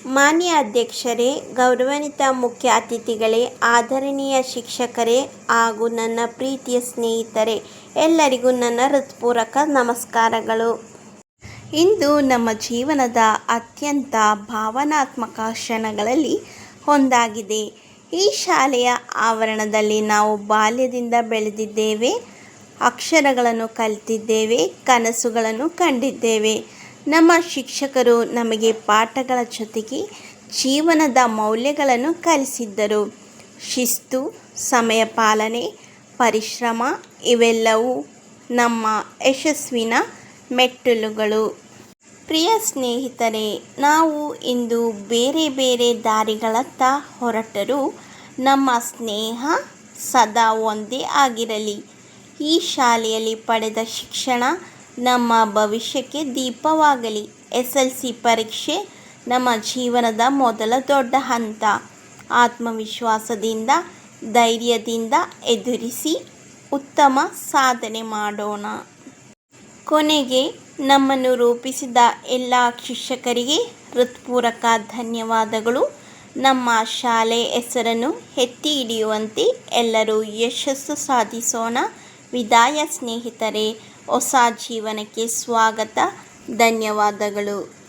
ಮಾನ್ಯ ಅಧ್ಯಕ್ಷರೇ, ಗೌರವಾನ್ವಿತ ಮುಖ್ಯ ಅತಿಥಿಗಳೇ, ಆದರಣೀಯ ಶಿಕ್ಷಕರೇ ಹಾಗೂ ನನ್ನ ಪ್ರೀತಿಯ ಸ್ನೇಹಿತರೆ, ಎಲ್ಲರಿಗೂ ನನ್ನ ಹೃತ್ಪೂರ್ವಕ ನಮಸ್ಕಾರಗಳು. ಇಂದು ನಮ್ಮ ಜೀವನದ ಅತ್ಯಂತ ಭಾವನಾತ್ಮಕ ಕ್ಷಣಗಳಲ್ಲಿ ಒಂದಾಗಿದೆ. ಈ ಶಾಲೆಯ ಆವರಣದಲ್ಲಿ ನಾವು ಬಾಲ್ಯದಿಂದ ಬೆಳೆದಿದ್ದೇವೆ, ಅಕ್ಷರಗಳನ್ನು ಕಲಿತಿದ್ದೇವೆ, ಕನಸುಗಳನ್ನು ಕಂಡಿದ್ದೇವೆ. ನಮ್ಮ ಶಿಕ್ಷಕರು ನಮಗೆ ಪಾಠಗಳ ಜೊತೆಗೆ ಜೀವನದ ಮೌಲ್ಯಗಳನ್ನು ಕಲಿಸಿದ್ದರು. ಶಿಸ್ತು, ಸಮಯ ಪಾಲನೆ, ಪರಿಶ್ರಮ ಇವೆಲ್ಲವೂ ನಮ್ಮ ಯಶಸ್ಸಿನ ಮೆಟ್ಟಿಲುಗಳು. ಪ್ರಿಯ ಸ್ನೇಹಿತರೆ, ನಾವು ಇಂದು ಬೇರೆ ಬೇರೆ ದಾರಿಗಳತ್ತ ಹೊರಟರೂ ನಮ್ಮ ಸ್ನೇಹ ಸದಾ ಒಂದೇ ಆಗಿರಲಿ. ಈ ಶಾಲೆಯಲ್ಲಿ ಪಡೆದ ಶಿಕ್ಷಣ ನಮ್ಮ ಭವಿಷ್ಯಕ್ಕೆ ದೀಪವಾಗಲಿ. SSLC ಪರೀಕ್ಷೆ ನಮ್ಮ ಜೀವನದ ಮೊದಲ ದೊಡ್ಡ ಹಂತ. ಆತ್ಮವಿಶ್ವಾಸದಿಂದ, ಧೈರ್ಯದಿಂದ ಎದುರಿಸಿ ಉತ್ತಮ ಸಾಧನೆ ಮಾಡೋಣ. ಕೊನೆಗೆ ನಮ್ಮನ್ನು ರೂಪಿಸಿದ ಎಲ್ಲ ಶಿಕ್ಷಕರಿಗೆ ಹೃತ್ಪೂರ್ವಕ ಧನ್ಯವಾದಗಳು. ನಮ್ಮ ಶಾಲೆ ಹೆಸರನ್ನು ಎತ್ತಿ ಹಿಡಿಯುವಂತೆ ಎಲ್ಲರೂ ಯಶಸ್ಸು ಸಾಧಿಸೋಣ. ವಿದಾಯ ಸ್ನೇಹಿತರೆ. ಹೊಸ ಜೀವನಕ್ಕೆ ಸ್ವಾಗತ. ಧನ್ಯವಾದಗಳು.